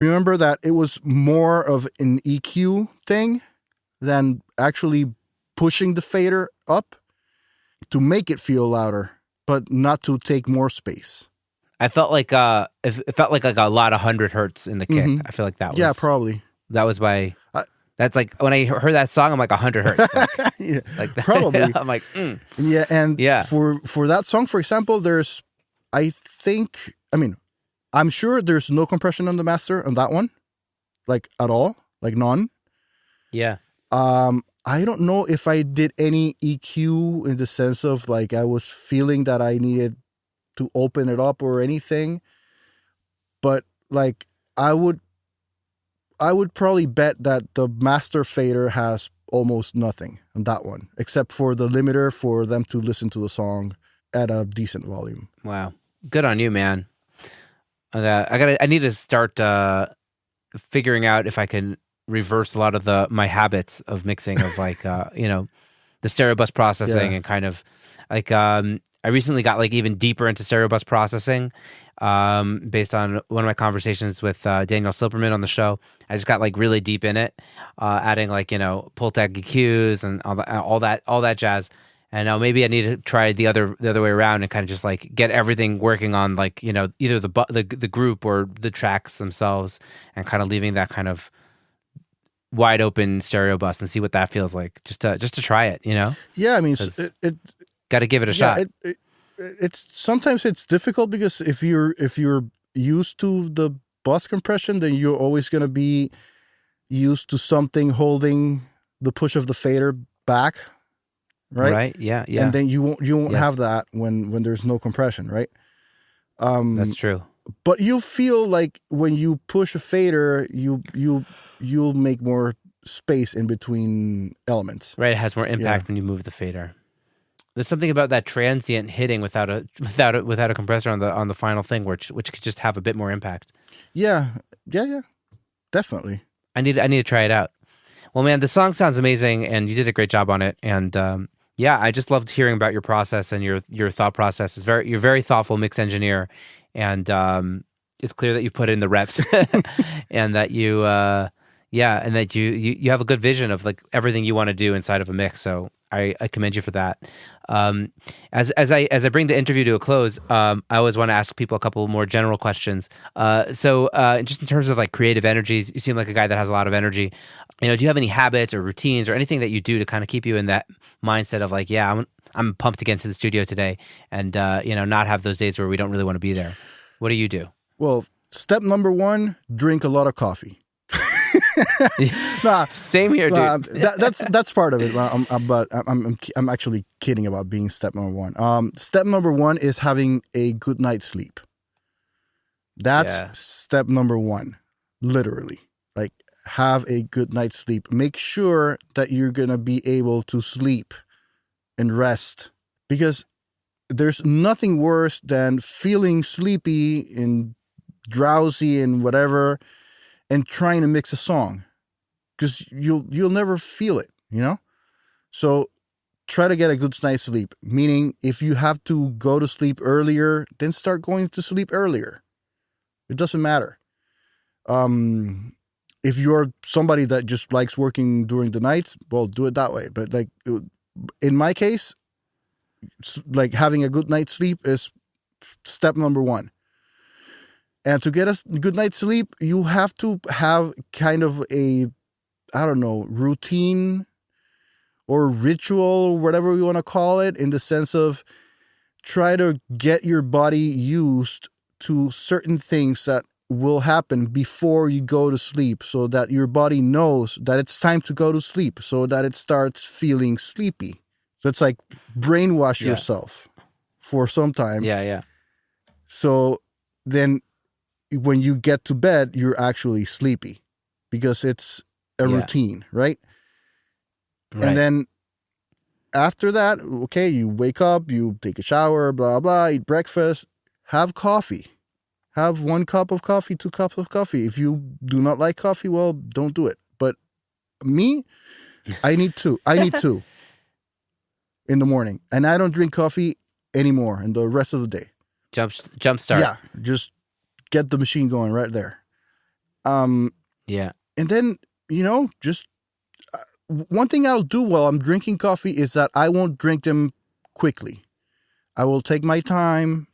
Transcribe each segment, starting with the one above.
remember that it was more of an EQ thing than actually pushing the fader up to make it feel louder, but not to take more space. I felt like it felt like a lot of 100 hertz in the kick. Mhm. I feel like that was probably. That was my. That's like when I heard that song, I'm like 100 hertz. Like, Yeah, like that. probably. I'm like, Yeah, and Yeah. for that song, for example, I'm sure there's no compression on the master on that one, like at all, like none. yeah. I don't know if I did any EQ in the sense of like I was feeling that I needed to open it up or anything, but like I would probably bet that the master fader has almost nothing on that one, except for the limiter for them to listen to the song at a decent volume. Wow. Good on you, man. I need to start figuring out if I can reverse a lot of my habits of mixing of like the stereo bus processing and kind of like I recently got like even deeper into stereo bus processing based on one of my conversations with Daniel Silberman on the show. I just got like really deep in it, adding like Pultec EQs and all that jazz. And now maybe I need to try the other way around and kind of just like get everything working on like either the group or the tracks themselves, and kind of leaving that kind of wide open stereo bus and see what that feels like. Just to try it, Yeah, I mean, it got to give it a shot. It's sometimes it's difficult because if you're used to the bus compression, then you're always going to be used to something holding the push of the fader back, right? Right. Yeah. Yeah. And then you won't have that when there's no compression, right? That's true. But you feel like when you push a fader, you'll make more space in between elements. Right. It has more impact when you move the fader. There's something about that transient hitting without a compressor on the final thing, which could just have a bit more impact. Yeah, definitely. I need to try it out. Well, man, the song sounds amazing, and you did a great job on it. And I just loved hearing about your process and your thought process. You're a very thoughtful mix engineer, and it's clear that you put in the reps, and that you and that you have a good vision of like everything you want to do inside of a mix. So I commend you for that. As I bring the interview to a close, I always want to ask people a couple more general questions. So just in terms of like creative energies, you seem like a guy that has a lot of energy. Do you have any habits or routines or anything that you do to kind of keep you in that mindset of like, I'm pumped to get into the studio today, and not have those days where we don't really want to be there? What do you do? Well, step number 1: drink a lot of coffee. Same here, dude. That's part of it. But I'm actually kidding about being step number 1. Step number 1 is having a good night's sleep. That's step number 1, literally. Like, have a good night's sleep. Make sure that you're gonna be able to sleep and rest, because there's nothing worse than feeling sleepy and drowsy and whatever, and trying to mix a song, because you'll never feel it, So try to get a good night's sleep. Meaning, if you have to go to sleep earlier, then start going to sleep earlier. It doesn't matter. If you're somebody that just likes working during the nights, well, do it that way. But like in my case, like having a good night's sleep is step number 1. And to get a good night's sleep, you have to have kind of a, routine or ritual or whatever you want to call it, in the sense of try to get your body used to certain things that will happen before you go to sleep, so that your body knows that it's time to go to sleep, so that it starts feeling sleepy. So it's like brainwash yourself for some time. Yeah. So then when you get to bed, you're actually sleepy because it's a routine, right? And then after that, okay, you wake up, you take a shower, blah, blah, eat breakfast, have coffee. Have 1 cup of coffee, 2 cups of coffee. If you do not like coffee, well, don't do it. But me, I need 2. I need 2 in the morning. And I don't drink coffee anymore in the rest of the day. Jump start. Yeah, just get the machine going right there. Yeah. And then, just one thing I'll do while I'm drinking coffee is that I won't drink them quickly. I will take my time.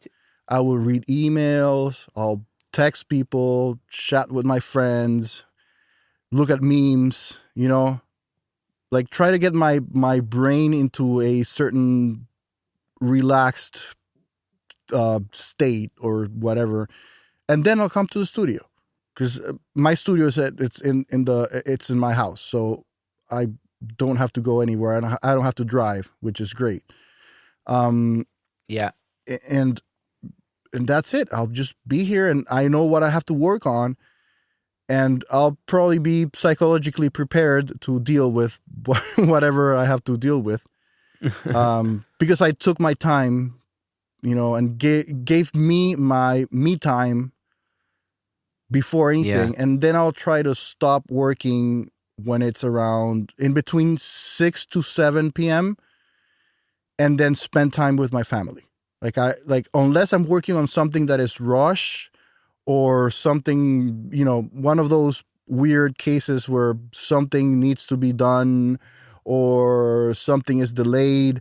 I will read emails. I'll text people, chat with my friends, look at memes, like try to get my brain into a certain relaxed state or whatever. And then I'll come to the studio because my studio is it's in my house. So I don't have to go anywhere. I don't have to drive, which is great. Yeah. And that's it. I'll just be here and I know what I have to work on, and I'll probably be psychologically prepared to deal with whatever I have to deal with. Because I took my time, and gave me my me time before anything. Yeah. And then I'll try to stop working when it's around in between 6 to 7 p.m. and then spend time with my family. Like unless I'm working on something that is rush or something, one of those weird cases where something needs to be done or something is delayed,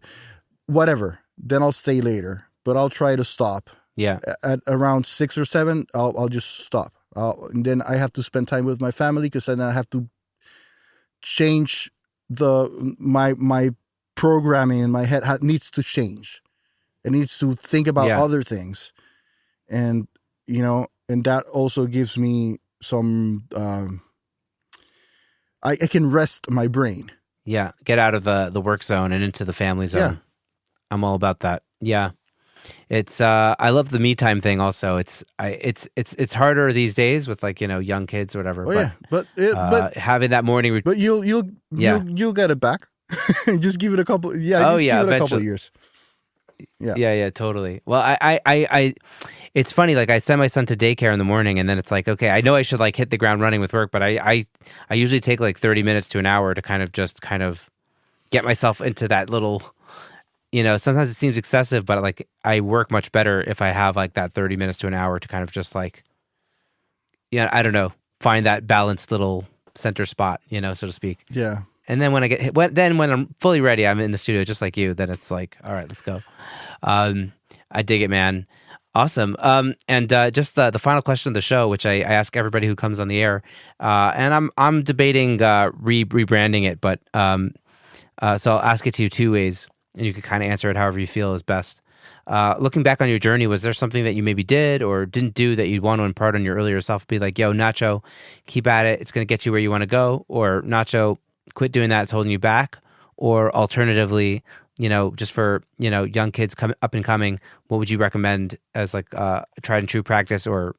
whatever, then I'll stay later. But I'll try to stop. Yeah. At around 6 or 7, I'll just stop. And then I have to spend time with my family because then I have to change my programming in my head needs to change. It needs to think about other things. And, and that also gives me some, I can rest my brain. Yeah. Get out of the work zone and into the family zone. Yeah. I'm all about that. Yeah. It's I love the me time thing also. It's harder these days with young kids or whatever. Oh, but, yeah. But having that morning but you'll get it back. Just give it a couple. Yeah. Oh, yeah. Give it a couple eventually. of years. Yeah, totally. Well, I it's funny. Like I send my son to daycare in the morning, and then it's like, okay, I know I should hit the ground running with work, but I usually take 30 minutes to an hour to kind of get myself into that little. Sometimes it seems excessive, but I work much better if I have that 30 minutes to an hour to kind of just I don't know, find that balanced little center spot, so to speak. Yeah. And then when when I'm fully ready, I'm in the studio just like you. Then it's all right, let's go. I dig it, man. Awesome. And just the final question of the show, which I ask everybody who comes on the air, and I'm debating rebranding it, but so I'll ask it to you two ways, and you can kind of answer it however you feel is best. Looking back on your journey, was there something that you maybe did or didn't do that you'd want to impart on your earlier self? Be like, yo, Nacho, keep at it. It's going to get you where you want to go. Or Nacho, quit doing that. It's holding you back. Or alternatively, just for, young kids up and coming, what would you recommend as tried and true practice or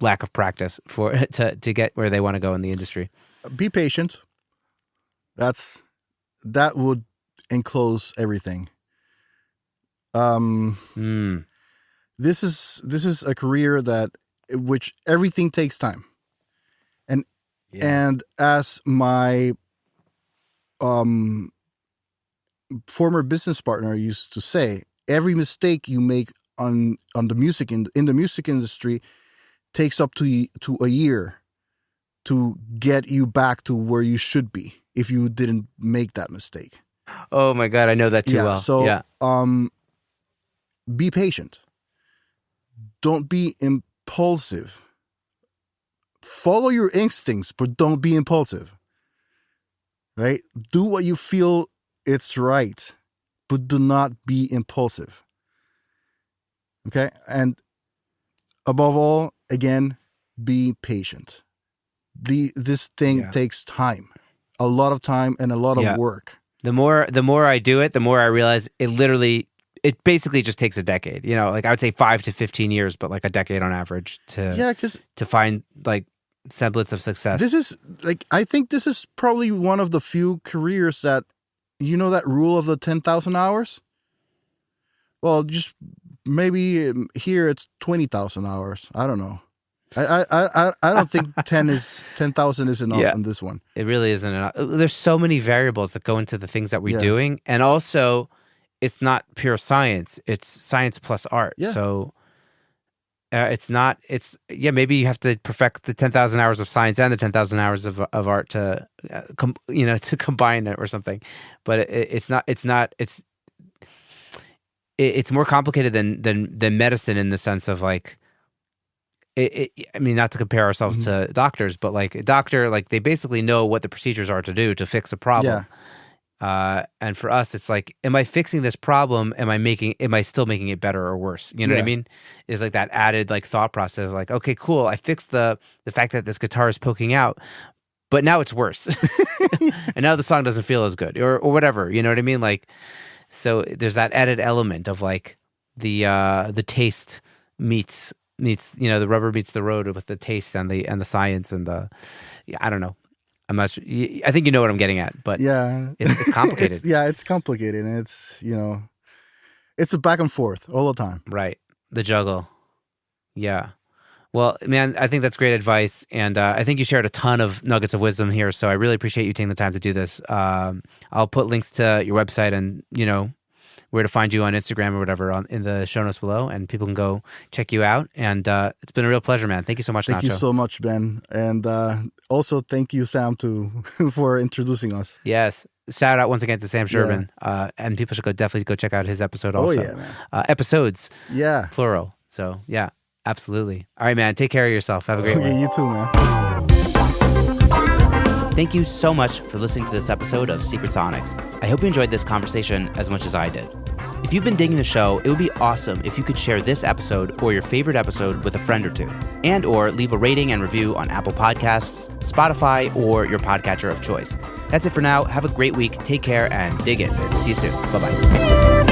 lack of practice to get where they want to go in the industry? Be patient. That would enclose everything. This is a career which everything takes time. And as my former business partner used to say, every mistake you make on the music in the music industry takes up to a year to get you back to where you should be if you didn't make that mistake. Oh my God, I know that too well. So be patient. Don't be impulsive. Follow your instincts, but don't be impulsive. Right? Do what you feel it's right, but do not be impulsive. Okay? And above all, again, be patient. This thing takes time. A lot of time and a lot of work. The more I do it, the more I realize it basically just takes a decade. I would say 5 to 15 years, but a decade on average to find semblance of success. This is I think this is probably one of the few careers that, that rule of the 10,000 hours. Well, just maybe here it's 20,000 hours. I don't know. I don't think 10,000 is enough in this one. It really isn't enough. There's so many variables that go into the things that we're doing, and also it's not pure science. It's science plus art. Yeah. So It's not. It's maybe you have to perfect the 10,000 hours of science and the 10,000 hours of art to, to combine it or something. But it's not. It's more complicated than medicine in the sense of like. I mean, not to compare ourselves to doctors, but like a doctor, like they basically know what the procedures are to do to fix a problem. Yeah. And for us, it's like, am I fixing this problem? Am I still making it better or worse? You know what I mean? It's like that added like thought process of like, okay, cool. I fixed the fact that this guitar is poking out, but now it's worse. And now the song doesn't feel as good or whatever. You know what I mean? Like, so there's that added element of like the taste meets the rubber meets the road with the taste and the science and I don't know. I'm not sure. I think you know what I'm getting at, but it's complicated. It's complicated, and it's it's a back and forth all the time. Right, the juggle. Yeah. Well, man, I think that's great advice, and I think you shared a ton of nuggets of wisdom here. So I really appreciate you taking the time to do this. I'll put links to your website and where to find you on Instagram or whatever in the show notes below, and people can go check you out. And it's been a real pleasure, man. Thank you so much, Nacho. Thank you so much, Ben. And also thank you, Sam, for introducing us. Yes. Shout out once again to Sam Sherman. And people should definitely go check out his episode also. Oh, yeah, man. Episodes. Yeah. Plural. So, yeah, absolutely. All right, man. Take care of yourself. Have a great one. You too, man. Thank you so much for listening to this episode of Secret Sonics. I hope you enjoyed this conversation as much as I did. If you've been digging the show, it would be awesome if you could share this episode or your favorite episode with a friend or two, and or leave a rating and review on Apple Podcasts, Spotify, or your podcatcher of choice. That's it for now. Have a great week. Take care and dig in. See you soon. Bye-bye.